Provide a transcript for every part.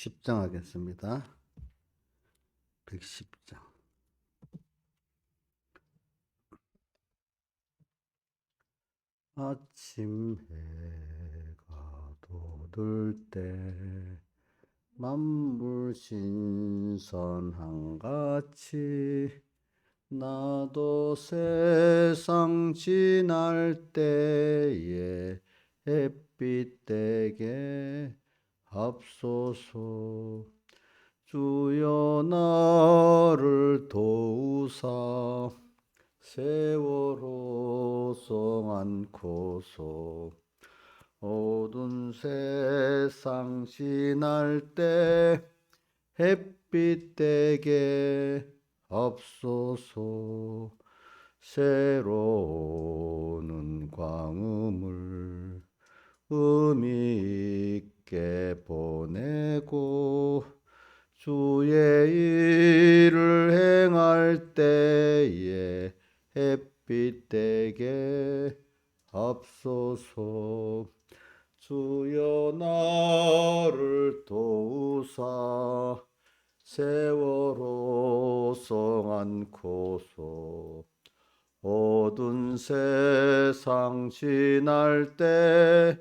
110장 하겠습니다. 110장. 아침 해가 돋을 때 만물 신선한 같이 나도 세상 지날 때에 햇빛 되게 합소서. 주여 나를 도우사 세월호 성안고소. 어두운 세상 지날 때 햇빛 되게 앞서서 새로운 광음을 의미 있게 보내고 주의 일을 행할 때에 햇빛 되게 앞서서. 주여 나를 도우사 세월호 성안고소. 어두운 세상 지날 때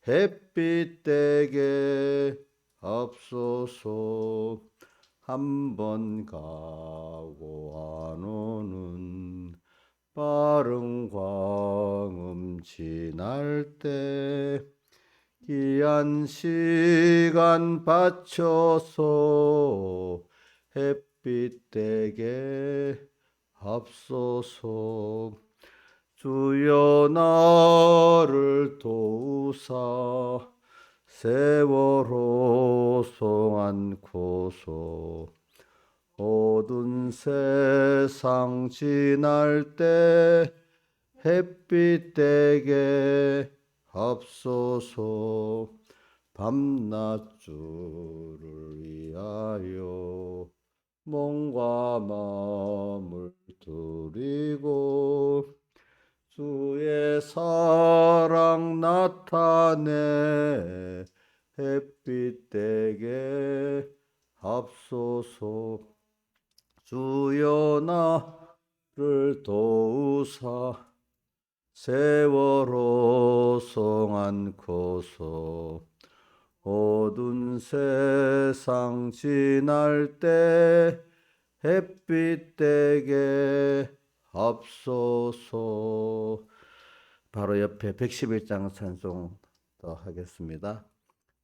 햇빛 되게 앞서서. 한 번 가고 안 오는 빠른 광음 지날 때 귀한 시간 바쳐서 햇빛 되게 앞서서. 주여 나를 도우사 세월호 성안고소. 어두운 세상 지날 때 햇빛 되게 앞서서. 밤낮주를 위하여 몸과 마음을 드리고 주의 사랑 나타내 햇빛 되게 앞서서. 주여 나를 도우사 세월호 성안고소. 어두운 세상 지날 때 햇빛 되게 앞서서. 바로 옆에 111장 찬송 더 하겠습니다.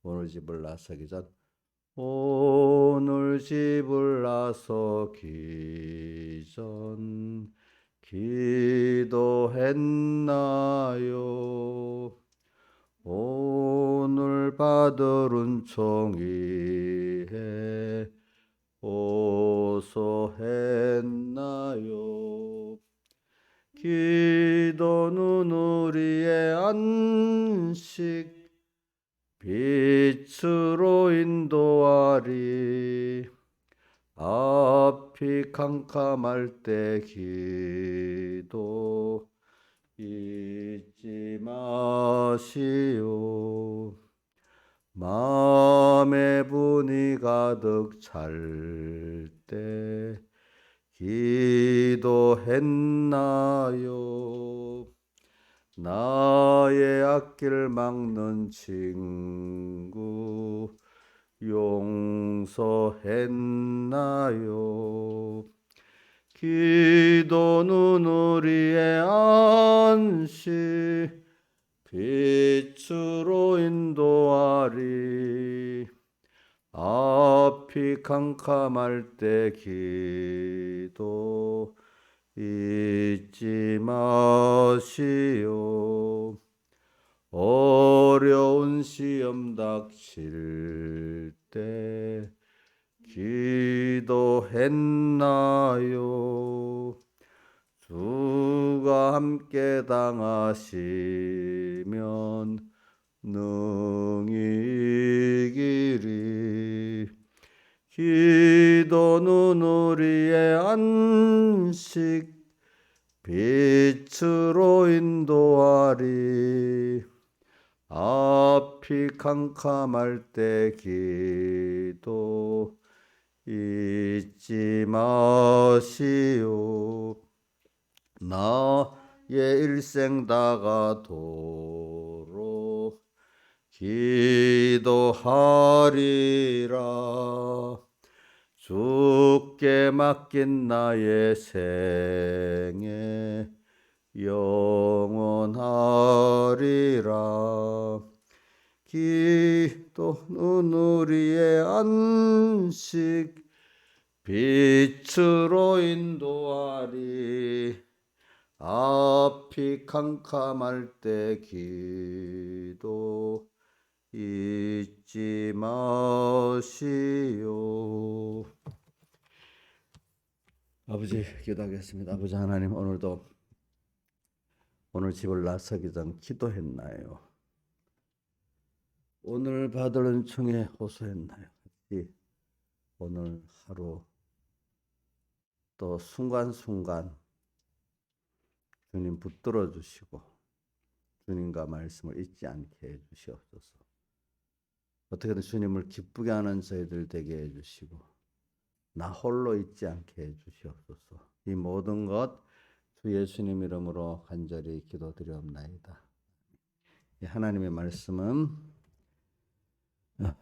오늘 집을 나서기 전. 오늘 집을 나서기 전 기도했나요? 오늘 받을 은총이해 호소했나요? 기도는 우리의 안식 빛으로 인도하리. 앞이 캄캄할 때 기도 잊지 마시오. 마음의 분이 가득 찰 때 기도했나요? 나의 앞길 막는 친구 용서했나요? 기도는 우리의 안식 빛으로 인도하리. 앞이 캄캄할 때 기도 잊지 마시오. 어려운 시험 닥칠 때 기도했나요? 주가 함께 당하시면 능히 이기리. 기도는 우리의 안식 빛으로 인도하리. 앞이 캄캄할 때 기도 잊지 마시오. 나의 일생 다가도록 기도하리라. 주께 맡긴 나의 생애 영원하리라. 기도는 우리의 안식 빛으로 인도하리. 앞이 캄캄할 때 기도 잊지 마시오. 아버지 기도하겠습니다. 아버지 하나님, 오늘도 오늘 집을 나서기 전 기도했나요? 오늘 받을 은총에 호소했나요? 오늘 하루 또 순간순간 주님 붙들어 주시고 주님과 말씀을 잊지 않게 해 주시옵소서. 어떻게든 주님을 기쁘게 하는 저희들 되게 해 주시고 나 홀로 잊지 않게 해 주시옵소서. 이 모든 것 주 예수님 이름으로 간절히 기도드리옵나이다. 하나님의 말씀은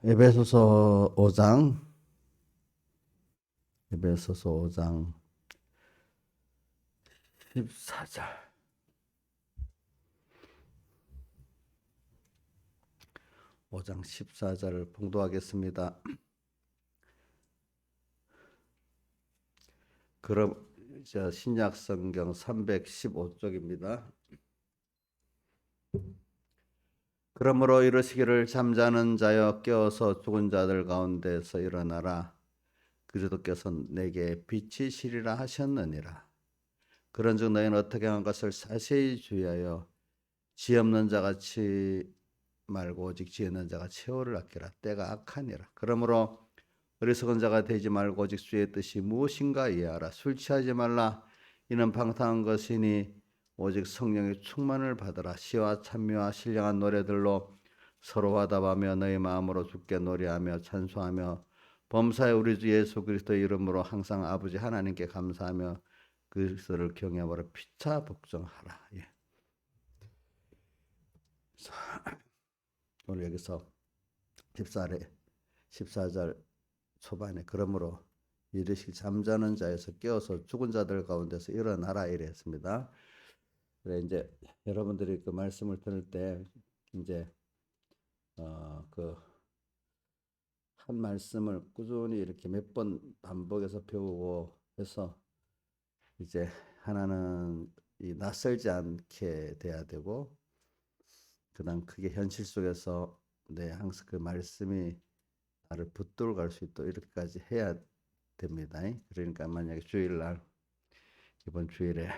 에베소서 5장 14절 5장 14절을 봉독하겠습니다. 그럼 신약 성경 315쪽입니다. 그러므로 이르시기를 잠자는 자여 깨어서 죽은 자들 가운데서 일어나라. 그리스도께서 내게 빛이시리라 하셨느니라. 그런즉 너희는 어떻게 한 것을 자세히 주의하여 지 없는 자같이 말고 오직 지 있는 자가 최후를 아끼라. 때가 악하니라. 그러므로 어리석은 자가 되지 말고 오직 주의 뜻이 무엇인가 이해하라. 술 취하지 말라. 이는 방탕한 것이니 오직 성령의 충만을 받으라. 시와 찬미와 신령한 노래들로 서로 화답하며 너희 마음으로 주께 노래하며 찬송하며 범사의 우리 주 예수 그리스도의 이름으로 항상 아버지 하나님께 감사하며 그리스도를 경외하며 피차 복종하라. 예. 오늘 여기서 14절 초반에 그러므로 이르실 잠자는 자에서 깨어서 죽은 자들 가운데서 일어나라 이랬습니다. 그래 이제 여러분들이 그 말씀을 들을 때 이제 그 한 말씀을 꾸준히 이렇게 몇 번 반복해서 배우고 해서 이제 하나는 이 낯설지 않게 돼야 되고 그다음 그게 현실 속에서 항상 그 말씀이 나를 붙들어 갈 수 있도록 이렇게까지 해야 됩니다. 그러니까 만약에 주일날 이번 주일에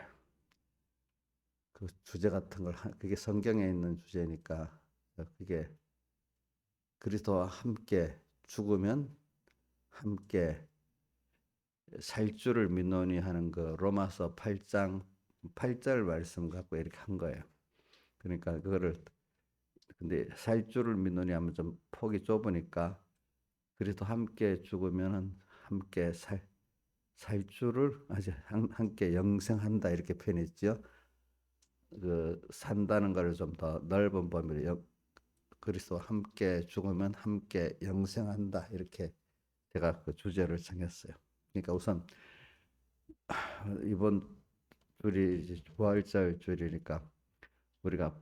그 주제 같은 걸 그게 성경에 있는 주제니까 그게 그리스도와 함께 죽으면 함께 살 줄을 믿노니 하는 그 로마서 8장 8절 말씀 갖고 이렇게 한 거예요. 그러니까 그거를 근데 살 줄을 믿노니 하면 좀 폭이 좁으니까 그리스도 함께 죽으면은 함께 살 줄을 아주 함께 영생한다 이렇게 표현했죠. 그 산다는 것을 좀 더 넓은 범위로 그리스도와 함께 죽으면 함께 영생한다 이렇게 제가 그 주제를 정했어요. 그러니까 우선 이번 줄이 이제 부활절 줄이니까 우리가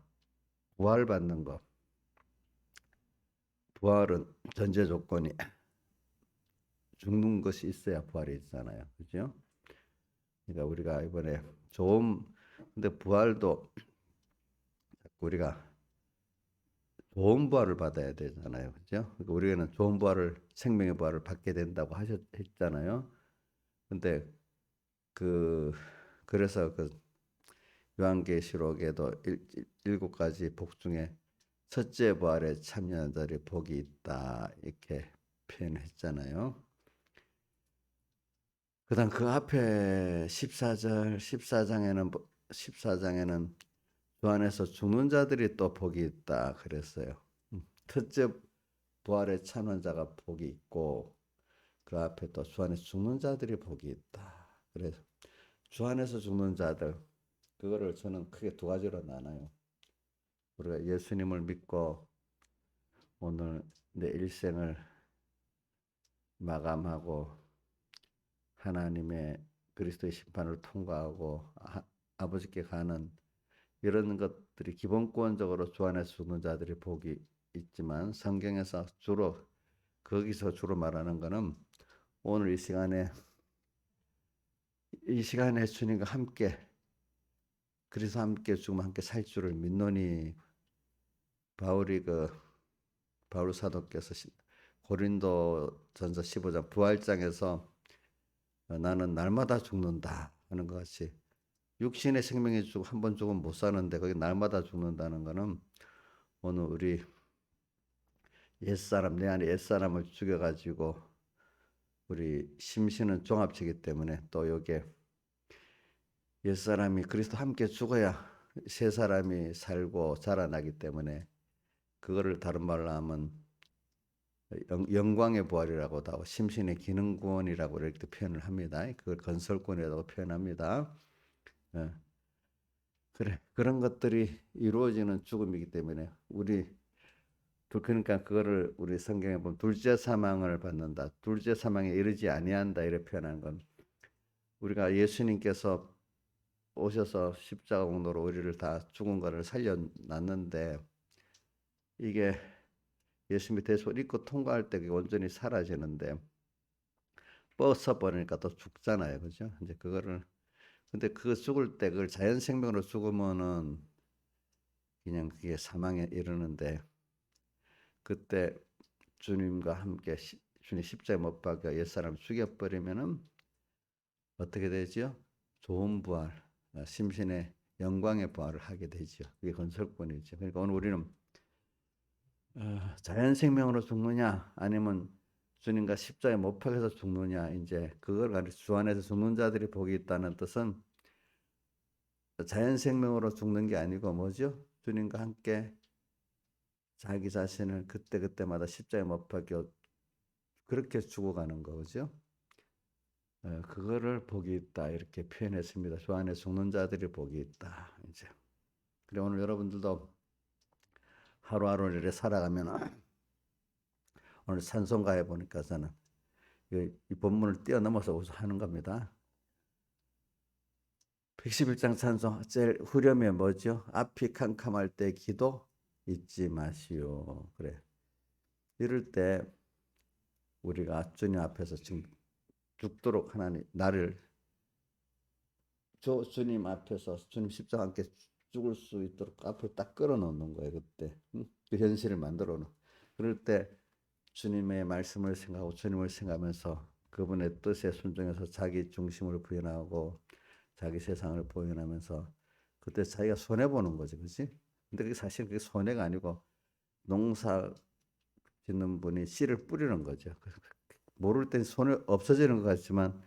부활받는 거, 부활은 전제 조건이 죽는 것이 있어야 부활이 있잖아요, 그죠? 그러니까 우리가 이번에 근데 부활도 우리가 좋은 부활을 받아야 되잖아요, 그죠? 그러니까 우리는 좋은 부활을 생명의 부활을 받게 된다고 했잖아요. 근데 그래서 그 요한계시록에도 7가지 복 중에 첫째 부활에 참여한 자들이 복이 있다 이렇게 표현했잖아요. 그다음 그 앞에 14장에는 주 안에서 죽는 자들이 또 복이 있다 그랬어요. 첫째 부활에 참여한 자가 복이 있고 그 앞에 또 주 안에서 죽는 자들이 복이 있다. 그래서 주 안에서 죽는 자들, 그거를 저는 크게 두 가지로 나눠요. 우리가 예수님을 믿고 오늘 내 일생을 마감하고 하나님의 그리스도의 심판을 통과하고 아버지께 가는 이런 것들이 기본권적으로 주 안에서 죽는 자들이 복이 있지만, 성경에서 거기서 주로 말하는 것은 오늘 이 시간에 주님과 함께, 그래서 함께 죽으면 함께 살 줄을 믿노니, 바울 사도께서 고린도전서 15장 부활장에서 나는 날마다 죽는다 하는 것 같이, 육신의 생명이 죽고 한 번 죽으면 못 사는데 거기 날마다 죽는다는 것은 오늘 우리 옛사람, 내 안에 옛사람을 죽여가지고 우리 심신은 종합체이기 때문에, 또 여기에 옛사람이 그리스도 함께 죽어야 새 사람이 살고 자라나기 때문에, 그거를 다른 말로 하면 영광의 부활이라고도 하고 심신의 기능 구원이라고 이렇게 표현을 합니다. 그걸 건설권이라고 표현합니다. 그래, 그런 것들이 이루어지는 죽음이기 때문에 그러니까 그거를 우리 성경에 보면 둘째 사망을 받는다, 둘째 사망에 이르지 아니한다 이렇게 표현한 건, 우리가 예수님께서 오셔서 십자가 공로로 우리를 다 죽은 거를 살려놨는데, 이게 예수님이 대속을 입고 통과할 때 그게 온전히 사라지는데, 벗어버리니까 또 죽잖아요, 그죠? 이제 근데 그 죽을 때 그걸 자연 생명으로 죽으면은 그냥 그게 사망에 이르는데, 그때 주님과 함께 주님 십자가에 못 박혀 옛사람 죽여버리면은 어떻게 되죠? 좋은 부활, 심신의 영광의 부활을 하게 되죠. 그게 건설권이죠. 그러니까 오늘 우리는 자연 생명으로 죽느냐 아니면 주님과 십자가에 못 박혀서 죽느냐, 이제 그걸 가리켜 주 안에서 죽는 자들이 복이 있다는 뜻은 자연 생명으로 죽는 게 아니고 뭐죠? 주님과 함께 자기 자신을 그때그때마다 십자가에 못 박혀 그렇게 죽어가는 거죠. 그거를 복이 있다 이렇게 표현했습니다. 주 안에 죽는 자들이 복이 있다. 이제 그래, 오늘 여러분들도 하루하루를 이렇게 살아가면, 오늘 찬송가에 보니까 저는 이 본문을 뛰어넘어서 하는 겁니다. 111장 찬송 제일 후렴에 뭐죠? 앞이 캄캄할 때 기도 잊지 마시오. 그래, 이럴 때 우리가 주님 앞에서 지금 죽도록 하나님 나를 주님 앞에서 주님 십자가 함께 죽을 수 있도록 앞을 딱 끌어놓는 거예요. 그때 그 현실을 만들어 놓은. 그럴 때 주님의 말씀을 생각하고 주님을 생각하면서 그분의 뜻에 순종해서 자기 중심을 부인하고 자기 세상을 부인하면서, 그때 자기가 손해 보는 거지, 그렇지? 근데 그게 사실 그게 손해가 아니고 농사 짓는 분이 씨를 뿌리는 거죠. 모를 땐 손해 없어지는 것 같지만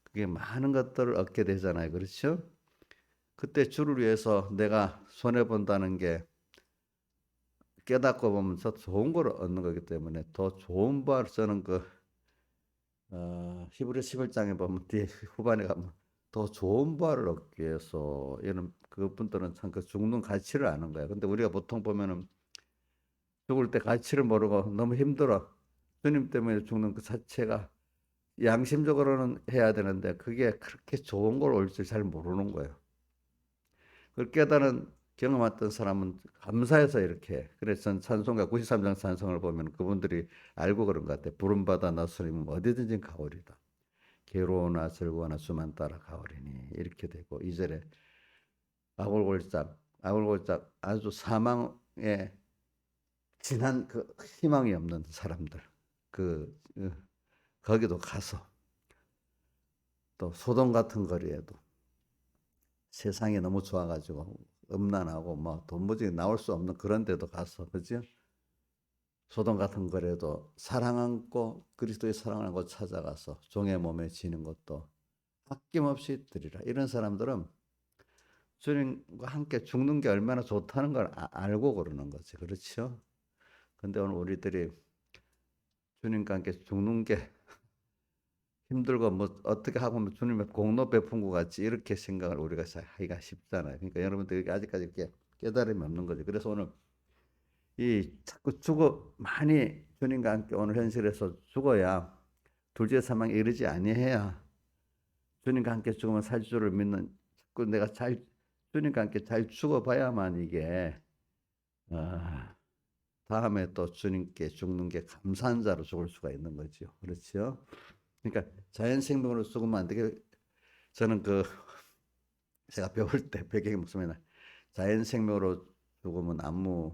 그게 많은 것들을 얻게 되잖아요, 그렇죠? 그때 주를 위해서 내가 손해 본다는 게 깨닫고 보면 더 좋은 걸 얻는 거기 때문에, 더 좋은 부활, 저는 히브리 11장에 보면 뒤에 후반에 가면 더 좋은 부활을 얻기 위해서, 이런 그분들은 참 그 죽는 가치를 아는 거야. 근데 우리가 보통 보면은 죽을 때 가치를 모르고 너무 힘들어. 주님 때문에 죽는 그 자체가 양심적으로는 해야 되는데 그게 그렇게 좋은 걸 올 줄 잘 모르는 거예요. 그걸 깨달은 경험했던 사람은 감사해서 이렇게. 그래서 전 찬송가 93장 찬송을 보면 그분들이 알고 그런 것 같아요. 부름받아 나서리면 어디든지 가오리다. 괴로우나 즐거우나 주만 따라 가오리니, 이렇게 되고, 2절에 아골골짝 아주 사망에 진한 그 희망이 없는 사람들, 거기도 가서, 또 소돔 같은 거리에도 세상이 너무 좋아가지고 음란하고 뭐 도무지 나올 수 없는 그런 데도 가서, 그죠? 소돔 같은 거리에도 사랑 안고 그리스도의 사랑을 안고 찾아가서 종의 몸에 지는 것도 아낌없이 드리라. 이런 사람들은 주님과 함께 죽는 게 얼마나 좋다는 걸 알고 그러는 거지, 그렇죠? 근데 오늘 우리들이 주님과 함께 죽는 게 힘들고 뭐 어떻게 하고 뭐 주님의 공로 베푼 것 같이 이렇게 생각을 우리가 하기가 쉽잖아요. 그러니까 여러분들이 아직까지 이렇게 깨달음이 없는 거죠. 그래서 오늘 이 자꾸 많이 주님과 함께 오늘 현실에서 죽어야 둘째 사망에 이르지 아니해야 주님과 함께 죽으면 살 줄을 믿는, 자꾸 내가 잘 주님과 함께 잘 죽어봐야만 이게 다음에 또 주님께 죽는 게 감사한 자로 죽을 수가 있는 거죠. 그렇죠? 그러니까 자연 생명으로 죽으면 안 되게, 저는 제가 배울 때 배경이 무슨 자연 생명으로 죽으면 아무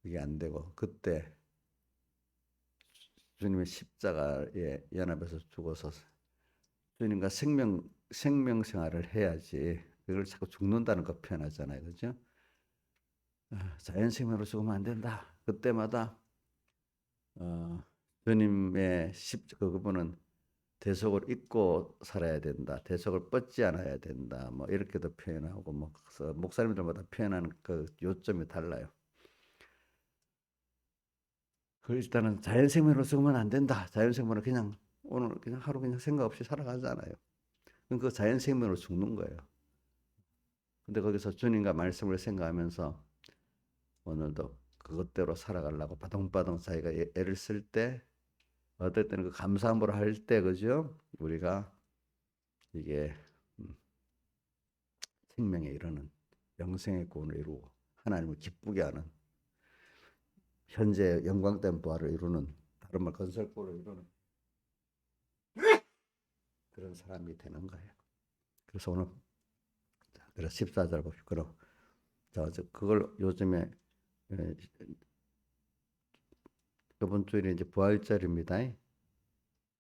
이게 안 되고, 그때 주님의 십자가에 연합해서 죽어서 주님과 생명 생활을 해야지. 그걸 자꾸 죽는다는 거 표현하잖아요. 그죠? 자연 생명으로 죽으면 안 된다. 그때마다 주님의 그분은 대속을 잊고 살아야 된다. 대속을 뻗지 않아야 된다. 뭐 이렇게도 표현하고, 뭐 목사님들마다 표현하는 그 요점이 달라요. 일단은 자연 생명으로 죽으면 안 된다. 자연 생명으로 그냥 오늘 그냥 하루 그냥 생각 없이 살아가잖아요. 그럼 그 자연 생명으로 죽는 거예요. 근데 거기서 주님과 말씀을 생각하면서 오늘도 그것대로 살아가려고 바동바동 자기가 애를 쓸 때, 어떨 때는 그 감사함으로 할 때, 그죠? 우리가 이게 생명에 이르는 영생의 구원을 이루고 하나님을 기쁘게 하는 현재 영광된 부활을 이루는, 다른 말 건설부를 이루는 그런 사람이 되는 거예요. 그래서 오늘 그래서 14절 봅시다. 그럼 그걸 요즘에 이번 주일에 이제 부활절입니다.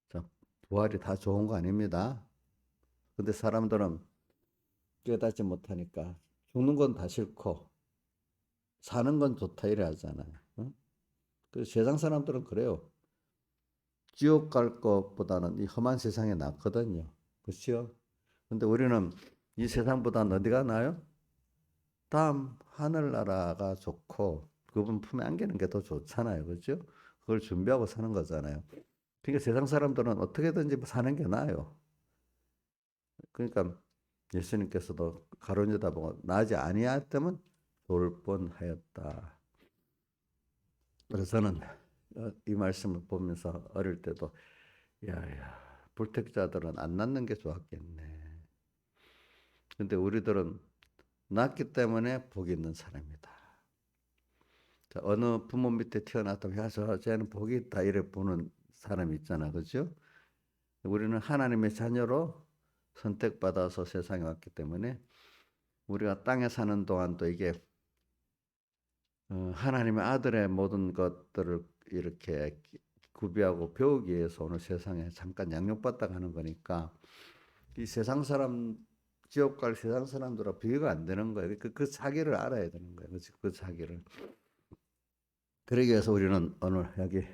자, 부활이 다 좋은 거 아닙니다. 근데 사람들은 깨닫지 못하니까 죽는 건 다 싫고 사는 건 좋다 이래 하잖아요. 응? 그 세상 사람들은 그래요. 지옥 갈 것보다는 이 험한 세상에 낫거든요. 그렇죠? 근데 우리는 이 세상보다는 어디가 나요? 다음 하늘나라가 좋고 그분 품에 안기는 게 더 좋잖아요. 그렇죠? 그걸 준비하고 사는 거잖아요. 그러니까 세상 사람들은 어떻게든지 사는 게 나아요. 그러니까 예수님께서도 가론유다 보고 나지 아니하였다면 좋을 뻔하였다. 그래서 저는 이 말씀을 보면서 어릴 때도 야야 불택자들은 안 낳는 게 좋았겠네. 근데 우리들은 낳기 때문에 복이 있는 사람이다. 자, 어느 부모 밑에 태어났다고 해서 쟤는 복이 있다 이래 보는 사람이 있잖아. 그죠? 우리는 하나님의 자녀로 선택받아서 세상에 왔기 때문에 우리가 땅에 사는 동안도 이게 하나님의 아들의 모든 것들을 이렇게 구비하고 배우기 위해서 오늘 세상에 잠깐 양육받다 가는 거니까 이 세상 사람, 지옥 갈 세상 사람들과 비교가 안 되는 거예요. 그 사기를 알아야 되는 거예요. 그 사기를. 그러기 위해서 우리는 오늘 여기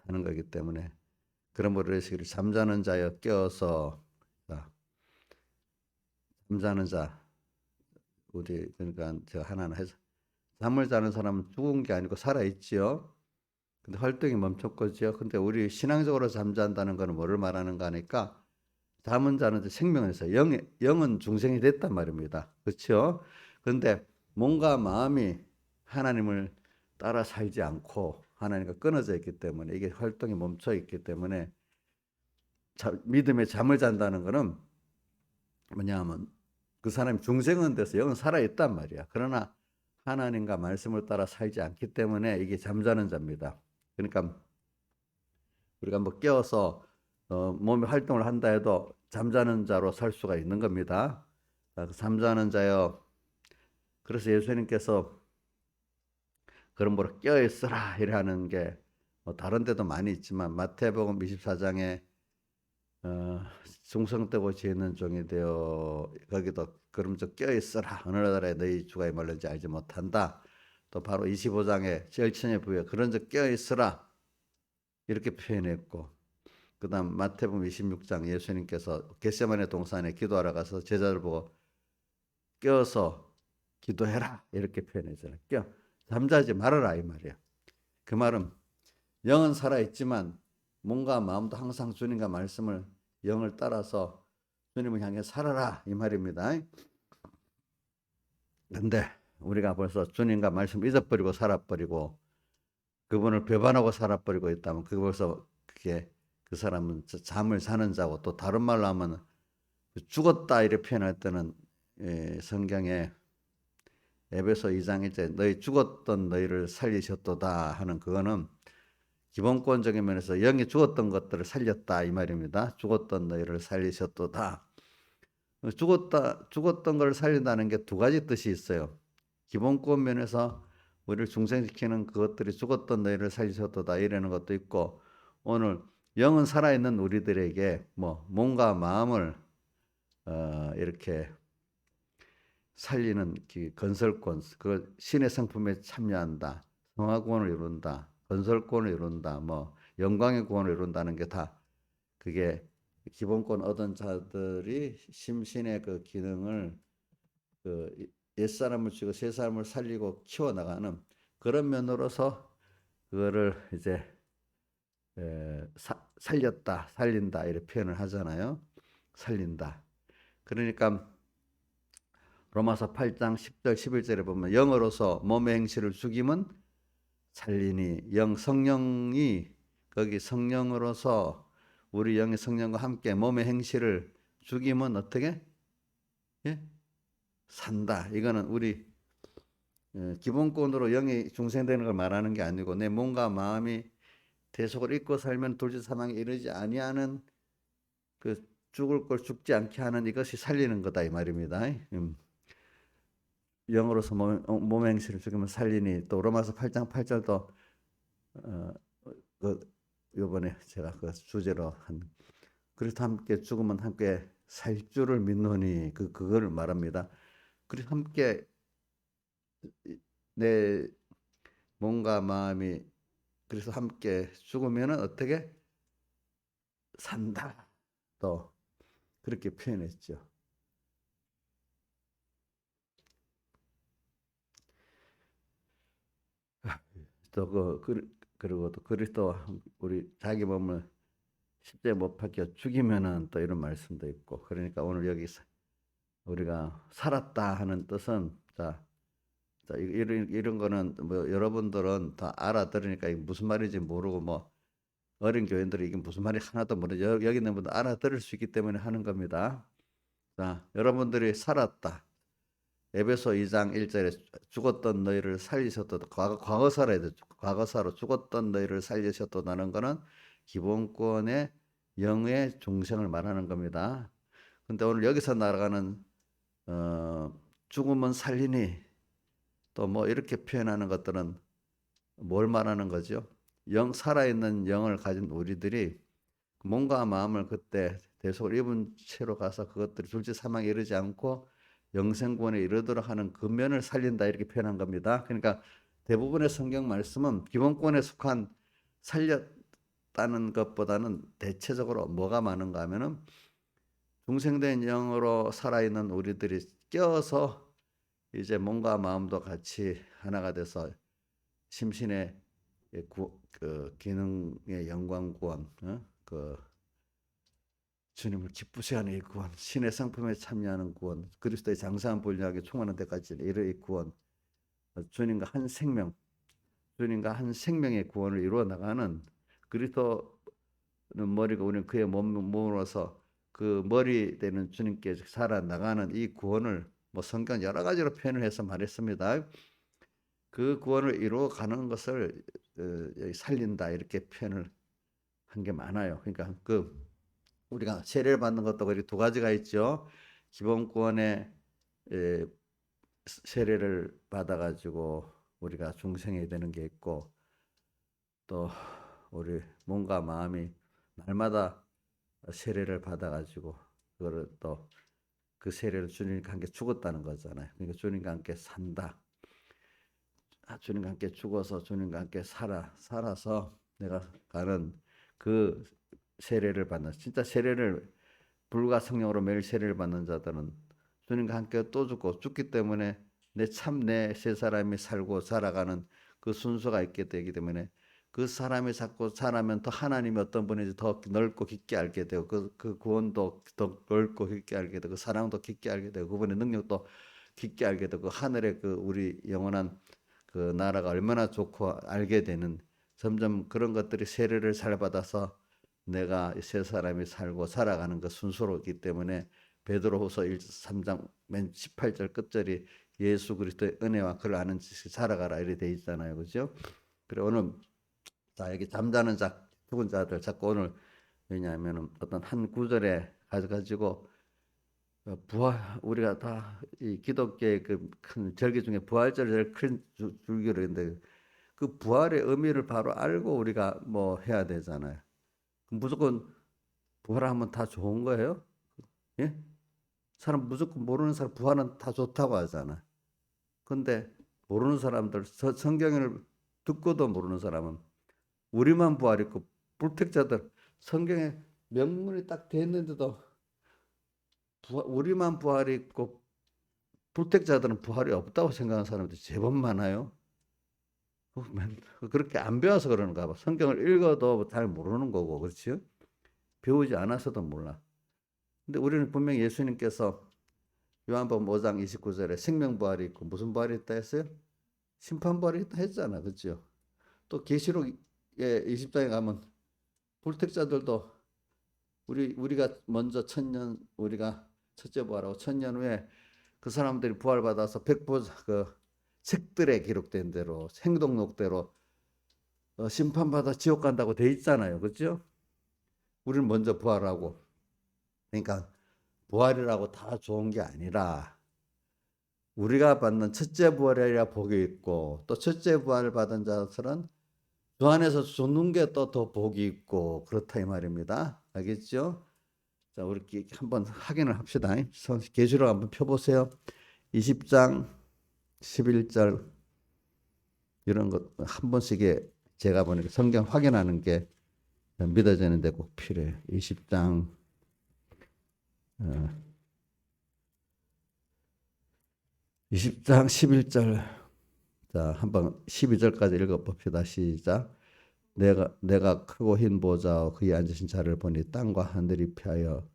사는 거기 때문에, 그러므로 이르시기를 잠자는 자여 깨어서, 잠자는 자, 우리 그러니까 제가 하나하나 해서, 잠을 자는 사람은 죽은 게 아니고 살아 있지요. 근데 활동이 멈췄거지요. 근데 우리 신앙적으로 잠잔다는 거는 뭐를 말하는가 하니까, 잠은 자는 생명에서 영은 중생이 됐단 말입니다. 그렇죠? 그런데 몸과 마음이 하나님을 따라 살지 않고 하나님과 끊어져 있기 때문에, 이게 활동이 멈춰 있기 때문에 믿음의 잠을 잔다는 거는 뭐냐면 그 사람이 중생은 돼서 영은 살아있단 말이야. 그러나 하나님과 말씀을 따라 살지 않기 때문에 이게 잠자는 자입니다. 그러니까 우리가 뭐 깨어서 몸의 활동을 한다 해도 잠자는 자로 살 수가 있는 겁니다. 잠자는 자여. 그래서 예수님께서 그런 뭐로 깨어 있으라 이래 하는 게 다른 데도 많이 있지만, 마태복음 24장에 중성되고 지혜는 종이 되어, 거기도 그러면서 깨어 있으라 어느 나라에 너희 주가 임할는지 알지 못한다. 또 바로 25장에 절친의 부에 그런즉 깨어 있으라 이렇게 표현했고, 그 다음 마태복음 26장 예수님께서 겟세마네 동산에 기도하러 가서 제자들 보고 깨어서 기도해라 이렇게 표현했잖아요. 잠자지 말아라 이 말이야. 그 말은 영은 살아있지만 몸과 마음도 항상 주님과 말씀을 영을 따라서 주님을 향해 살아라 이 말입니다. 근데 우리가 벌써 주님과 말씀 잊어버리고 살아버리고 그분을 배반하고 살아버리고 있다면 그게 벌써 그 사람은 잠을 자는 자고, 또 다른 말로 하면 죽었다 이렇게 표현할 때는 성경에 에베소 2장 1절 너희 죽었던 너희를 살리셨도다 하는 그거는 기본권적인 면에서 영이 죽었던 것들을 살렸다 이 말입니다. 죽었던 너희를 살리셨도다. 죽었던 걸 살린다는 게 두 가지 뜻이 있어요. 기본권 면에서 우리를 중생시키는 그것들이 죽었던 너희를 살리셨도다 이라는 것도 있고, 오늘 영은 살아있는 우리들에게 몸과 마음을 이렇게 살리는 건설권, 그 신의 성품에 참여한다, 성화 구원을 이룬다, 건설권을 이룬다, 영광의 구원을 이룬다는 게 다 그게 기본권 얻은 자들이 심신의 그 기능을 옛사람을 죽이고 새사람을 살리고 키워나가는 그런 면으로서 그거를 이제 살렸다, 살린다 이렇게 표현을 하잖아요. 살린다. 그러니까 로마서 8장 10절 11절에 보면 영으로서 몸의 행실을 죽임은 살리니, 성령이 거기 성령으로서 우리 영의 성령과 함께 몸의 행실을 죽이면 어떻게? 산다. 이거는 우리 기본권으로 영이 중생되는 걸 말하는 게 아니고, 내 몸과 마음이 대속을 잊고 살면 돌지 사망에 이르지 아니하는 그 죽을 걸 죽지 않게 하는 이것이 살리는 거다 이 말입니다. 영으로서 몸의 행실을 죽이면 살리니, 또 로마서 8장 8절도 요번에 제가 그 주제로 한 그리스도 함께 죽으면 함께 살 줄을 믿노니 그걸 말합니다. 그리고 함께 내 몸과 마음이 그래서 함께 죽으면은 어떻게 산다, 또 그렇게 표현했죠. 또 그리고 또 그리스도 우리 자기 몸을 십자가에 못 박혀 죽이면은 또 이런 말씀도 있고, 그러니까 오늘 여기서 우리가 살았다 하는 뜻은 자 이런 거는 여러분들은 다 알아들으니까 이게 무슨 말인지 모르고 어린 교인들이 이게 무슨 말이 하나도 모르죠. 여기 있는 분들 알아들을 수 있기 때문에 하는 겁니다. 자, 여러분들이 살았다. 에베소 2장 1절에 죽었던 너희를 살리셨도다. 과거사로 해야 돼. 과거사로 죽었던 너희를 살리셨도다는 거는 기본권의 영의 중생을 말하는 겁니다. 근데 오늘 여기서 나아가는 죽으면 살리니, 또 이렇게 표현하는 것들은 뭘 말하는 거죠? 살아있는 영을 가진 우리들이 몸과 마음을 그때 대속을 입은 채로 가서 그것들이 둘째 사망에 이르지 않고 영생구원에 이르도록 하는 그 면을 살린다 이렇게 표현한 겁니다. 그러니까 대부분의 성경 말씀은 기본권에 속한 살렸다는 것보다는 대체적으로 뭐가 많은가 하면은 중생된 영으로 살아있는 우리들이 껴서 이제 몸과 마음도 같이 하나가 돼서 심신의 그 기능의 영광 구원, 주님을 기쁘게 하는 이 구원, 신의 성품에 참여하는 구원, 그리스도의 장사한 본령하게 충만한 데까지 이르 이 구원, 주님과 한 생명, 주님과 한 생명의 구원을 이루어 나가는, 그리스도는 머리고 우리는 그의 몸으로서 그 머리 되는 주님께 살아나가는 이 구원을 성경 여러 가지로 표현을 해서 말했습니다. 그 구원을 이루어가는 것을 살린다 이렇게 표현을 한 게 많아요. 그러니까 우리가 세례를 받는 것도 그리 두 가지가 있죠. 기본권의 세례를 받아가지고 우리가 중생이 되는 게 있고, 또 우리 몸과 마음이 날마다 세례를 받아가지고 그거를 또 그 세례를 주님과 함께 죽었다는 거잖아요. 그러니까 주님과 함께 산다. 주님과 함께 죽어서 주님과 함께 살아서 내가 가는 그 세례를 받는, 진짜 세례를 불과 성령으로 매일 세례를 받는 자들은 주님과 함께 또 죽기 때문에 내 새 사람이 살고 살아가는 그 순서가 있게 되기 때문에 그 사람이 자꾸 살아면 더 하나님이 어떤 분인지 더 넓고 깊게 알게 되고 그 구원도 더 넓고 깊게 알게 되고 그 사랑도 깊게 알게 되고 그분의 능력도 깊게 알게 되고 하늘의 그 우리 영원한 그 나라가 얼마나 좋고 알게 되는 점점 그런 것들이 세례를 잘 받아서 내가 세 사람이 살고 살아가는 그 순서로기 때문에 베드로후서 3장 맨 18절 끝절이 예수 그리스도의 은혜와 그를 아는 지식이 살아가라 이렇게 돼 있잖아요. 그죠? 그래 오늘 자 여기 잠자는 자 죽은 자들 자꾸 오늘 왜냐하면 어떤 한 구절에 가지고 부활 우리가 다 이 기독교의 그 큰 절기 중에 부활절이 제일 큰 줄기인데 그 부활의 의미를 바로 알고 우리가 뭐 해야 되잖아요. 무조건 부활하면 다 좋은 거예요? 예? 사람 무조건 모르는 사람 부활은 다 좋다고 하잖아. 근데 모르는 사람들 성경을 듣고도 모르는 사람은 우리만 부활 있고 불택자들 성경에 명문이 딱 돼 있는데도 우리만 부활이 있고 불택자들은 부활이 없다고 생각하는 사람들이 제법 많아요. 그렇게 안 배워서 그러는가 봐. 성경을 읽어도 잘 모르는 거고, 그렇지요? 배우지 않아서도 몰라. 근데 우리는 분명히 예수님께서 요한복음 5장 29절에 생명부활이 있고 무슨 부활이 있다 했어요? 심판부활이 있다 했잖아, 그렇죠? 또 계시록 20장에 가면 불택자들도 우리가 먼저 천년 우리가 첫째 부활하고 천년 후에 그 사람들이 부활받아서 백보자 그 책들에 기록된 대로 행동록대로 심판받아 지옥 간다고 돼 있잖아요. 그렇죠? 우리는 먼저 부활하고 그러니까 부활이라고 다 좋은 게 아니라 우리가 받는 첫째 부활이라 복이 있고 또 첫째 부활을 받은 자들은 주 안에서 죽는 게 또 더 복이 있고 그렇다 이 말입니다. 알겠죠? 자, 우리 한번 확인을 합시다. 계시록 한번 펴보세요. 20장 11절 이런 것 한 번씩 제가 보니까 성경 확인하는 게 믿어지는데 꼭 필요해요. 20장 11절 자 한번 12절까지 읽어봅시다. 시작. 내가 크고 흰 보좌와 그에 앉으신 자를 보니 땅과 하늘이 피하여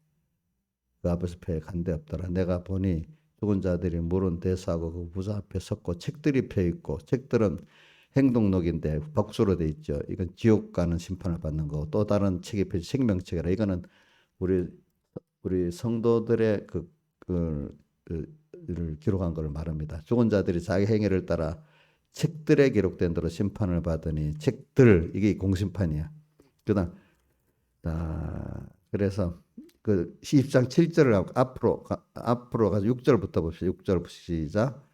그 앞에서 피해 간데 없더라. 내가 보니 죽은 자들이 물은 대사하고 그 부자 앞에 섰고 책들이 펴 있고 책들은 행동록인데 복수로 돼 있죠. 이건 지옥 가는 심판을 받는 거고 또 다른 책이 펴 생명책이라 이거는 우리 성도들의 를 기록한 걸 말합니다. 죽은 자들이 자기 행위를 따라 책들에 기록된 대로 심판을 받으니 책들 이게 공심판이야. 그다음 그래서 그 12장 7절을 앞으로 가서 6절부터 봅시다. 6절 시작.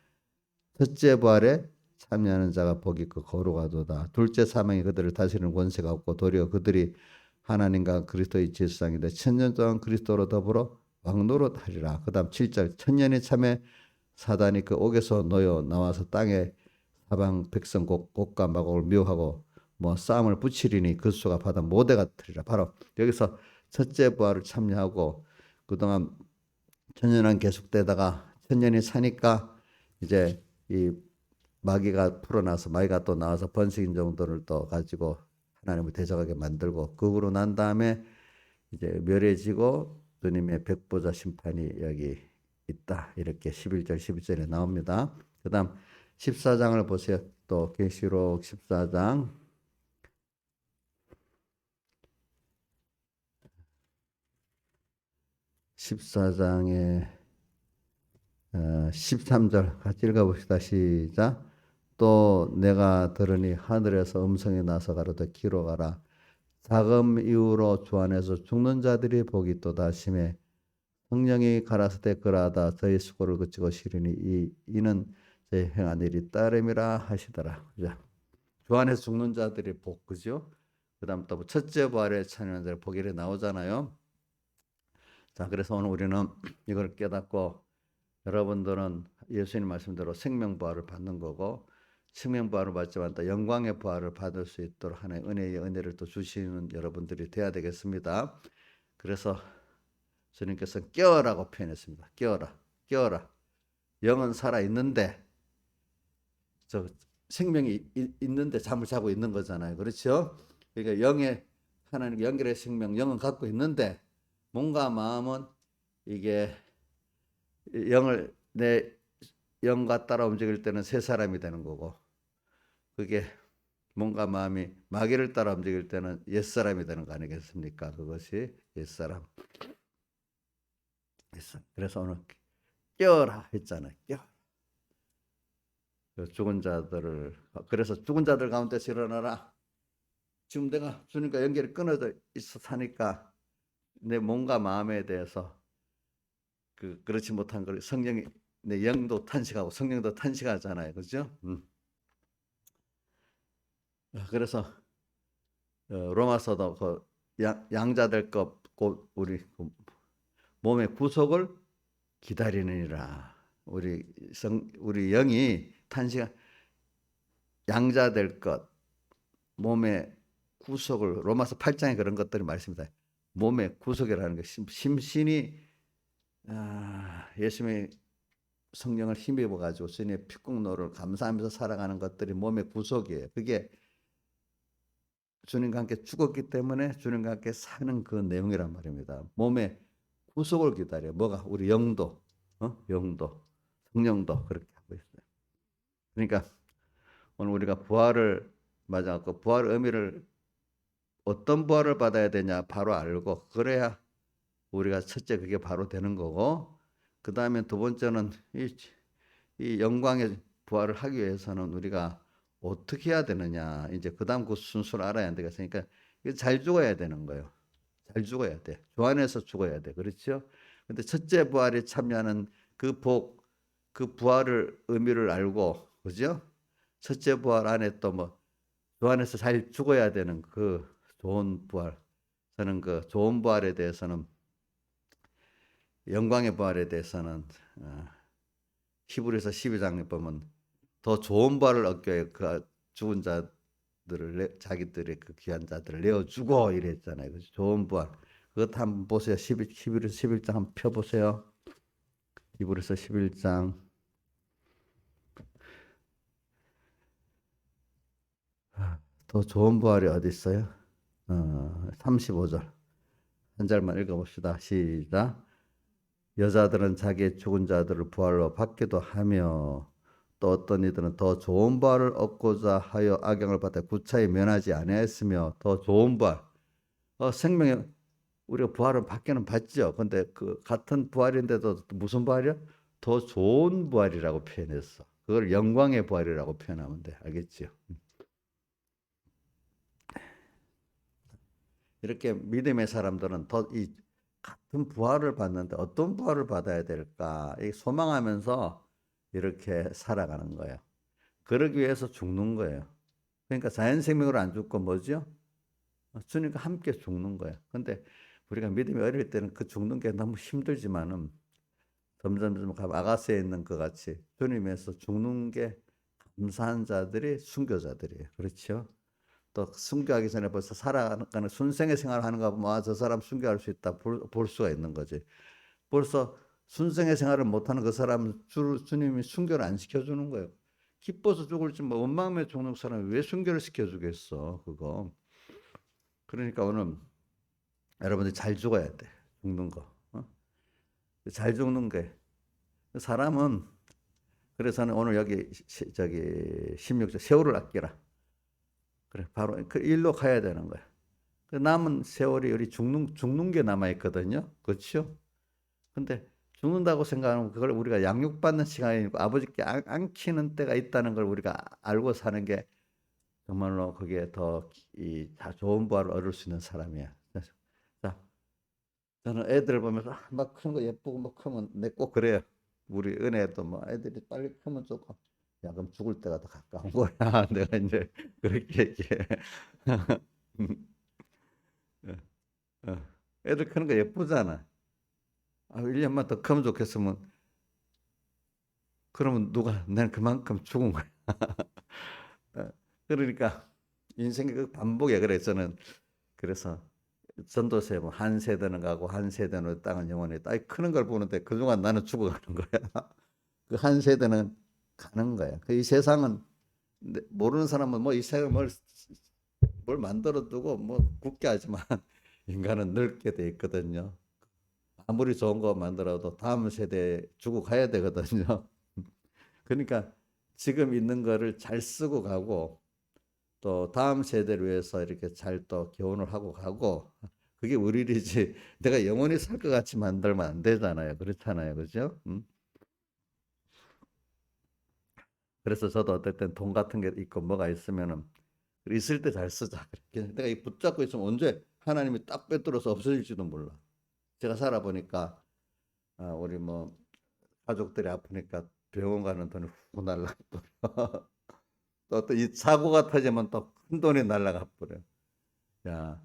첫째 부활에 참여하는 자가 복이 있고 거룩하도다. 둘째 사망이 그들을 다스리는 권세가 없고 도리어 그들이 하나님과 그리스도의 제사장인데 천년 동안 그리스도로 더불어 왕노릇하리라. 그다음 7절 천년이 참에 사단이 그 옥에서 놓여 나와서 땅에 사방 백성 곡과 마곡을 미워하고 뭐 싸움을 붙이리니 그 수가 바다 모대 같으리라. 바로 여기서 첫째 부활을 참여하고 그동안 천년은 계속되다가 천년이 사니까 이제 이 마귀가 풀어나서 마귀가 또 나와서 번식인 정도를 또 가지고 하나님을 대적하게 만들고 그러고 난 다음에 이제 멸해지고 주님의 백보자 심판이 여기 있다. 이렇게 11절 12절에 나옵니다. 그다음 14장을 보세요. 또 계시록 14장 14장의 13절 같이 읽어봅시다. 시작. 또 내가 들으니 하늘에서 음성이 나서 가로되 기로 가라. 자금 이후로 주 안에서 죽는 자들이 복이 또다 심해 성령이 가라사대 그라하다 저희 수고를 그치고 시리니 이는 저희 행한 일이 따름이라 하시더라. 주 안에서 죽는 자들이 복 그죠? 그다음 또 첫째 부활에 참여하는 자들 복이 나오잖아요. 자 그래서 오늘 우리는 이걸 깨닫고 여러분들은 예수님 말씀대로 생명부활을 받는 거고 생명부활을 받지만 또 영광의 부활을 받을 수 있도록 하나의 은혜의 은혜를 또 주시는 여러분들이 돼야 되겠습니다. 그래서 주님께서 깨어라고 표현했습니다. 깨어라. 영은 살아있는데 저 생명이 있는데 잠을 자고 있는 거잖아요. 그렇죠? 그러니까 영의 하나님 연결의 생명, 영은 갖고 있는데 몸과 마음은 이게 영을 내 영과 따라 움직일 때는 새 사람이 되는 거고, 그게 몸과 마음이 마귀를 따라 움직일 때는 옛사람이 되는 거 아니겠습니까? 그것이 옛사람. 그래서 오늘 깨어라 했잖아요. 깨어라. 죽은 자들을, 그래서 죽은 자들 가운데서 일어나라. 지금 내가 주님과 연결이 끊어져 있어 사니까 내 몸과 마음에 대해서 그렇지 못한 걸 성령이, 내 영도 탄식하고 성령도 탄식하잖아요. 그죠? 그래서 로마서도 그 양자될 것 곧 우리 몸의 구속을 기다리느니라. 우리 영이 탄식, 양자될 것, 몸의 구속을, 로마서 8장에 그런 것들이 말씀입니다. 몸의 구속이라는 게 심신이 예수님의 성령을 힘입어 가지고 주님의 피국노를 감사하면서 살아가는 것들이 몸의 구속이에요. 그게 주님과 함께 죽었기 때문에 주님과 함께 사는 그 내용이란 말입니다. 몸의 구속을 기다려. 뭐가? 우리 영도, 영도, 성령도 그렇게 하고 있어요. 그러니까 오늘 우리가 부활을 맞아갖고 부활 의미를, 어떤 부활을 받아야 되냐 바로 알고, 그래야 우리가 첫째 그게 바로 되는 거고, 그 다음에 두 번째는 이 영광의 부활을 하기 위해서는 우리가 어떻게 해야 되느냐, 이제 그 다음 그 순서를 알아야 되겠으니까 잘 죽어야 되는 거예요. 잘 죽어야 돼. 주 안에서 죽어야 돼. 그렇죠? 근데 첫째 부활에 참여하는 그 복, 그 부활을 의미를 알고, 그죠? 첫째 부활 안에 또 뭐 주 안에서 잘 죽어야 되는 그 좋은 부활, 저는 그 좋은 부활에 대해서는, 영광의 부활에 대해서는 히브리서 12장에 보면 더 좋은 부활을 얻기 위해 그 죽은 자들을, 자기들의 그 귀한 자들을 내어주고 이랬잖아요. 그래서 좋은 부활. 그것 한번 보세요. 히브리서 11장 한번 펴보세요. 히브리서 11장. 더 좋은 부활이 어디 있어요? 35절. 한 절만 읽어봅시다. 시작. 여자들은 자기의 죽은 자들을 부활로 받기도 하며 또 어떤 이들은 더 좋은 부활을 얻고자 하여 악영을 받아 구차히 면하지 아니하였으며, 더 좋은 부활, 생명의, 우리가 부활을 받기는 받죠. 근데 그 같은 부활인데도 무슨 부활이야? 더 좋은 부활이라고 표현했어. 그걸 영광의 부활이라고 표현하면 돼. 알겠죠? 이렇게 믿음의 사람들은 더 이 같은 부활을 받는데 어떤 부활을 받아야 될까? 소망하면서 이렇게 살아가는 거예요. 그러기 위해서 죽는 거예요. 그러니까 자연생명으로 안 죽고 뭐죠? 주님과 함께 죽는 거예요. 근데 우리가 믿음이 어릴 때는 그 죽는 게 너무 힘들지만은 점점 아가스에 있는 것 같이 주님에서 죽는 게 감사한 자들이 순교자들이에요. 그렇죠? 또 순교하기 전에 벌써 살아가는 순생의 생활을 하는가 보면 저 사람 순교할 수 있다 볼 수가 있는 거지. 벌써 순생의 생활을 못하는 그 사람은 주님이 순교를 안 시켜주는 거예요. 기뻐서 죽을지 뭐 원망하며 죽는 사람이 왜 순교를 시켜주겠어, 그거. 그러니까 오늘 여러분들이 잘 죽어야 돼. 죽는 거. 잘 죽는 게. 사람은, 그래서는 오늘 여기 저기 16절 세월을 아끼라. 그래, 바로 그 일로 가야 되는 거야. 그 남은 세월이 우리 죽는 게 남아 있거든요. 그렇죠? 근데 죽는다고 생각하면 그걸 우리가 양육받는 시간이고 아버지께 안기는 때가 있다는 걸 우리가 알고 사는 게 정말로 그게 더 좋은 부활을 얻을 수 있는 사람이야. 자, 저는 애들 보면서 막 큰 거 예쁘고 막 크면 내 꼭 그래요. 우리 은혜도 뭐 애들이 빨리 크면 조금, 야 그럼 죽을 때가 더 가까운 거야. 내가 이제 그렇게 얘기해. 애들 크는 거 예쁘잖아. 1년만 더 크면 좋겠으면, 그러면 누가, 난 그만큼 죽은 거야. 그러니까 인생의 그 반복이야. 그래 저는, 그래서 전도서에 뭐 한 세대는 가고 한 세대는 땅은 영원히 있다. 크는 걸 보는데 그동안 나는 죽어가는 거야. 그 한 세대는 가는 거야. 이 세상은 모르는 사람은 뭐 이 세상에 뭘 만들어 두고 뭐 굳게 하지만 인간은 늙게 돼 있거든요. 아무리 좋은 거 만들어도 다음 세대에 주고 가야 되거든요. 그러니까 지금 있는 거를 잘 쓰고 가고 또 다음 세대를 위해서 이렇게 잘 또 교훈을 하고 가고 그게 우리 일이지 내가 영원히 살 것 같이 만들면 안 되잖아요. 그렇잖아요. 그죠? 그래서 저도 어떨 땐 돈 같은 게 있고 뭐가 있으면은 있을 때 잘 쓰자. 그렇게 내가 이 붙잡고 있으면 언제 하나님이 딱 빼들어서 없어질지도 몰라. 제가 살아보니까 우리 뭐 가족들이 아프니까 병원 가는 돈이 훅 날라가 버려. 또 이 사고가 터지면 또 큰 돈이 날라가 버려. 야,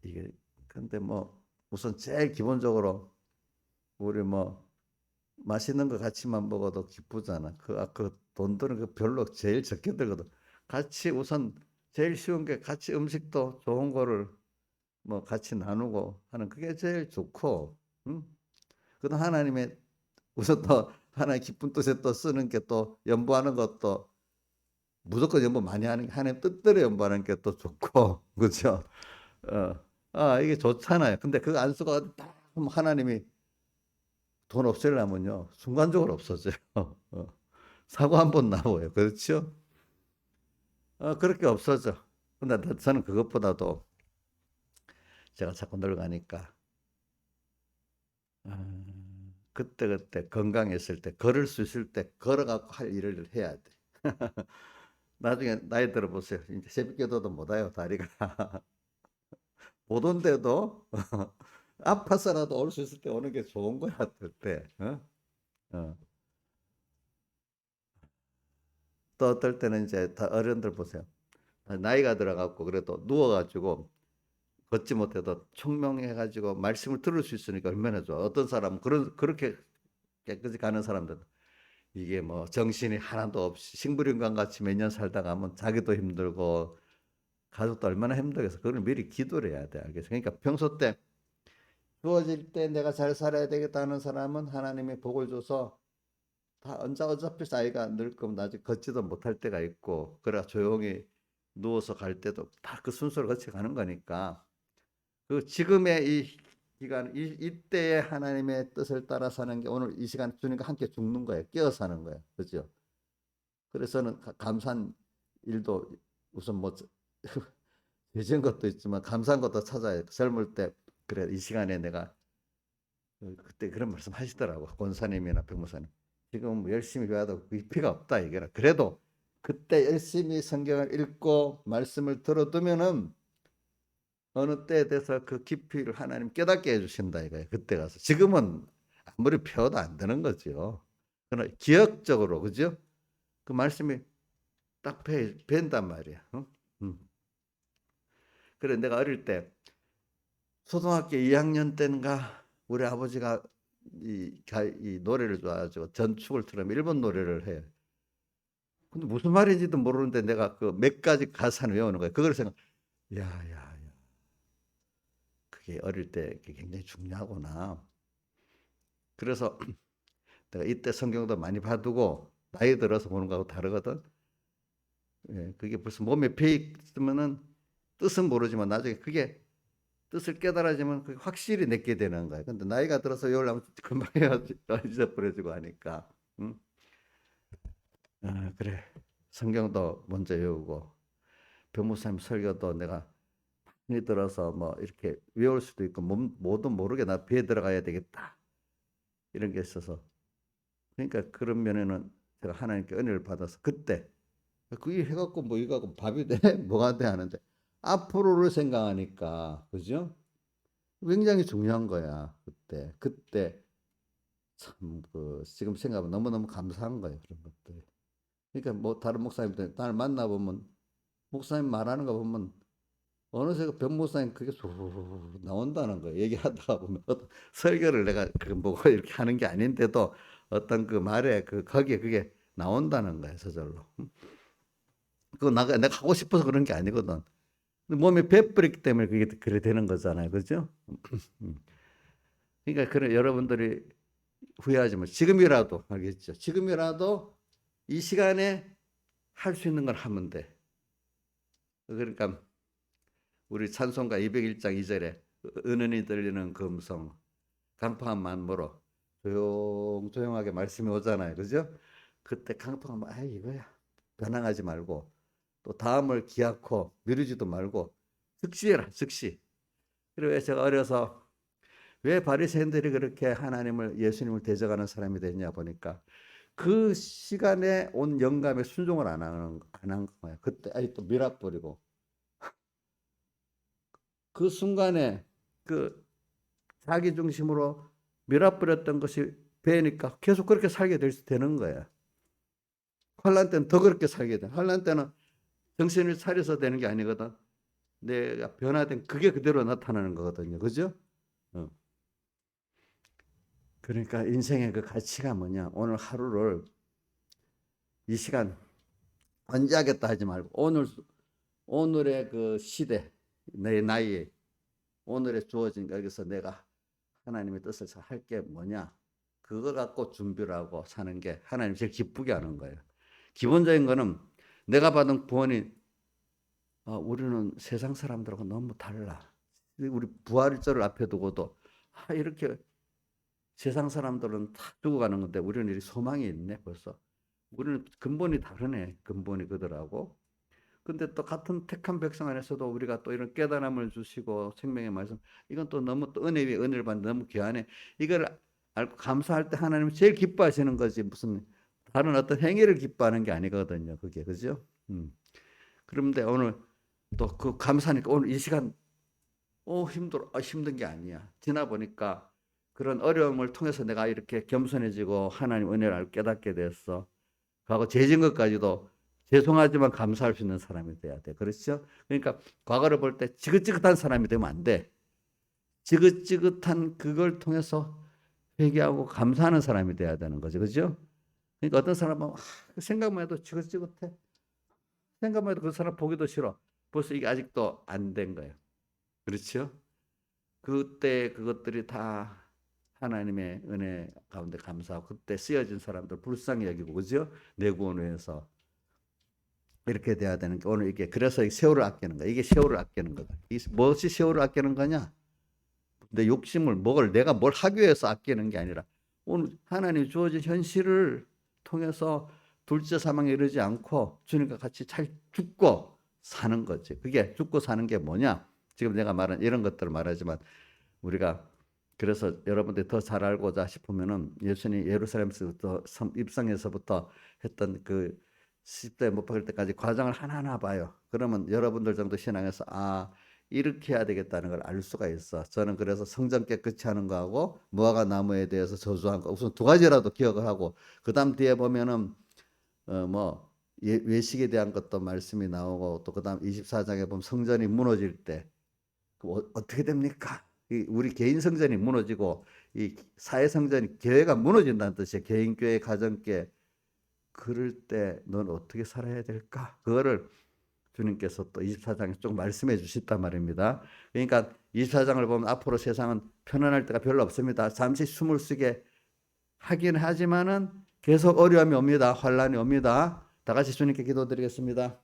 이게 근데 뭐 우선 제일 기본적으로 우리 뭐 맛있는 거 같이만 먹어도 기쁘잖아. 그 돈 드는 거 별로 제일 적게 들거든. 같이 우선 제일 쉬운 게 같이 음식도 좋은 거를 뭐 같이 나누고 하는 그게 제일 좋고, 응? 그다음 하나님의 우선 또 하나의 기쁜 뜻에 또 쓰는 게 또 연보하는 것도 무조건 연보 많이 하는 게 하나님 뜻대로 연보하는 게 또 좋고, 그렇죠? 어, 이게 좋잖아요. 근데 그거 안 쓰고 딱 하면 하나님이 돈 없애려면요 순간적으로 없어져요. 사고 한 번 나와요. 그렇죠? 그렇게 없어져. 근데 저는 그것보다도 제가 자꾸 늙으니까 그때그때 건강했을 때 걸을 수 있을 때 걸어갖고 할 일을 해야 돼. 나중에 나이 들어보세요. 이제 새벽기도도 못 와요. 다리가 못 온데도 아파서라도 올 수 있을 때 오는 게 좋은 거야. 그때. 어. 또 어떨 때는 이제 다 어른들 보세요. 나이가 들어갖고 그래도 누워가지고 걷지 못해도 총명해가지고 말씀을 들을 수 있으니까 얼마나 좋아. 어떤 사람은 그렇게 깨끗이 가는 사람들 이게 뭐 정신이 하나도 없이 식물인간 같이 몇 년 살다가 하면 자기도 힘들고 가족도 얼마나 힘들겠어. 그걸 미리 기도를 해야 돼. 알겠어. 그러니까 평소 때 주어질 때 내가 잘 살아야 되겠다 하는 사람은 하나님이 복을 줘서 다 어차피 아이가 늙으면 나중에 걷지도 못할 때가 있고 그래 조용히 누워서 갈 때도 다 그 순서를 거쳐 가는 거니까 그 지금의 이 기간 이때의 하나님의 뜻을 따라 사는 게 오늘 이 시간 주님과 함께 죽는 거예요. 깨어 사는 거예요. 그죠? 그래서는 감사한 일도 우선 뭐 잊은 것도 있지만 감사한 것도 찾아야 돼. 젊을 때 그래 이 시간에 내가 그때 그런 말씀 하시더라고 권사님이나 백무사님 지금 뭐 열심히 배워도 의미가 없다 이게라 그래도 그때 열심히 성경을 읽고 말씀을 들어두면은 어느 때에 대해서 그 깊이를 하나님 깨닫게 해주신다 이거예요. 그때 가서 지금은 아무리 배워도 안 되는 거죠. 그러나 기억적으로 그죠? 그 말씀이 딱 밴단 말이야. 응? 그래 내가 어릴 때 초등학교 2학년 때인가 우리 아버지가 이 노래를 좋아가지고 전축을 틀으면 일본 노래를 해요. 근데 무슨 말인지도 모르는데 내가 그 몇 가지 가사는 외우는 거예요. 그걸 생각, 야, 그게 어릴 때 굉장히 중요하구나. 그래서 내가 이때 성경도 많이 봐두고 나이 들어서 보는 거하고 다르거든. 예, 그게 벌써 몸에 배어 있으면은 뜻은 모르지만 나중에 그게 뜻을 깨달아지면 그게 확실히 내게 되는 거야. 근데 나이가 들어서 외우려면 금방 잊어버려지고 하니까. 응? 그래. 성경도 먼저 외우고 변무사님 설교도 내가 많이 들어서 뭐 이렇게 외울 수도 있고 뭐도 모르게 나 배에 들어가야 되겠다. 이런 게 있어서 그러니까 그런 면에는 제가 하나님께 은혜를 받아서 그때 그게 해갖고 뭐 이거 갖고 밥이 돼? 뭐가 돼? 하는데 앞으로를 생각하니까 그죠? 굉장히 중요한 거야. 그때 참 그 지금 생각하면 너무너무 감사한 거예요. 그런 것들. 그러니까 뭐 다른 목사님들 나를 만나보면 목사님 말하는 거 보면 어느새 그 변목사님 그게 쑥 나온다는 거예요. 얘기하다가 보면 설교를 내가 그 뭐고 이렇게 하는 게 아닌데도 어떤 그 말에 거기에 그게 나온다는 거예요. 저절로. 그거 내가 하고 싶어서 그런 게 아니거든. 몸이 배버렸기 때문에 그게 그래 되는 거잖아요. 그죠? 그러니까 그런 여러분들이 후회하지 마. 지금이라도 알겠죠? 지금이라도 이 시간에 할 수 있는 걸 하면 돼. 그러니까 우리 찬송가 201장 2절에 은은히 들리는 그 음성, 강팍한 만모로 조용조용하게 말씀이 오잖아요. 그죠? 그때 강팍하면 아 이거야. 변항하지 말고 또 다음을 기약코 미루지도 말고 즉시해라. 즉시. 그리고 제가 어려서 왜 바리새인들이 그렇게 하나님을 예수님을 대적하는 사람이 됐냐 보니까 그 시간에 온 영감에 순종을 안 한 거예요. 그때 또 밀어버리고 그 순간에 그 자기 중심으로 밀어버렸던 것이 배니까 계속 그렇게 살게 되는 거예요. 환난 때는 더 그렇게 살게 돼. 환난 때는 정신을 차려서 되는 게 아니거든. 내가 변화된 그게 그대로 나타나는 거거든요. 그죠? 그러니까 인생의 그 가치가 뭐냐? 오늘 하루를 이 시간 언제 하겠다 하지 말고 오늘의 그 시대, 내 나이에 오늘에 주어진 여기서 내가 하나님의 뜻을 할 게 뭐냐? 그거 갖고 준비를 하고 사는 게 하나님 제일 기쁘게 하는 거예요. 기본적인 거는 내가 받은 구원이 우리는 세상 사람들하고 너무 달라. 우리 부활절을 앞에 두고도 이렇게 세상 사람들은 다 죽어가는 건데 우리는 이 소망이 있네 벌써. 우리는 근본이 다르네. 근본이 그들하고. 근데 또 같은 택한 백성 안에서도 우리가 또 이런 깨달음을 주시고 생명의 말씀 이건 또 너무 또 은혜 위에 은혜를 받는 너무 귀하네. 이걸 알고 감사할 때 하나님은 제일 기뻐하시는 거지 무슨 다른 어떤 행위를 기뻐하는 게 아니거든요. 그게 그죠? 그런데 오늘 또 그 감사하니까 오늘 이 시간 힘들어 힘든 게 아니야. 지나 보니까 그런 어려움을 통해서 내가 이렇게 겸손해지고 하나님 은혜를 깨닫게 됐어. 과거 죄진 것까지도 죄송하지만 감사할 수 있는 사람이 돼야 돼. 그렇죠? 그러니까 과거를 볼 때 지긋지긋한 사람이 되면 안 돼. 지긋지긋한 그걸 통해서 회개하고 감사하는 사람이 돼야 되는 거죠. 그죠? 그러니까 어떤 사람은 생각만 해도 지긋지긋해. 생각만 해도 그 사람 보기도 싫어. 벌써 이게 아직도 안 된 거예요. 그렇죠? 그때 그것들이 다 하나님의 은혜 가운데 감사하고 그때 쓰여진 사람들 불쌍히 여기고 그죠? 내 구원을 위해서 이렇게 돼야 되는 게 오늘 이게 그래서 세월을 아끼는 거야. 이게 세월을 아끼는 거다. 무엇이 세월을 아끼는 거냐? 내 욕심을 내가 뭘 하기 위해서 아끼는 게 아니라 오늘 하나님 주어진 현실을 통해서 둘째 사망에 이르지 않고 주님과 같이 잘 죽고 사는 거지. 그게 죽고 사는 게 뭐냐? 지금 내가 말한 이런 것들을 말하지만 우리가 그래서 여러분들이 더 잘 알고자 싶으면은 예수님이 예루살렘에서부터 입성에서부터 했던 그 십자에 못 박을 때까지 과정을 하나하나 봐요. 그러면 여러분들 정도 신앙에서 이렇게 해야 되겠다는 걸 알 수가 있어. 저는 그래서 성전 깨끗이 하는 거하고 무화과 나무에 대해서 저주한 거 우선 두 가지라도 기억을 하고 그다음 뒤에 보면은 외식에 대한 것도 말씀이 나오고 또 그다음 24장에 보면 성전이 무너질 때 어떻게 됩니까? 우리 개인 성전이 무너지고 이 사회 성전이 교회가 무너진다는 뜻이에요. 개인 교회, 가정 교회. 그럴 때 넌 어떻게 살아야 될까? 그거를 주님께서 또 24장에 쭉 말씀해 주셨단 말입니다. 그러니까 24장을 보면 앞으로 세상은 편안할 때가 별로 없습니다. 잠시 숨을 쉬게 하긴 하지만은 계속 어려움이 옵니다. 환란이 옵니다. 다 같이 주님께 기도드리겠습니다.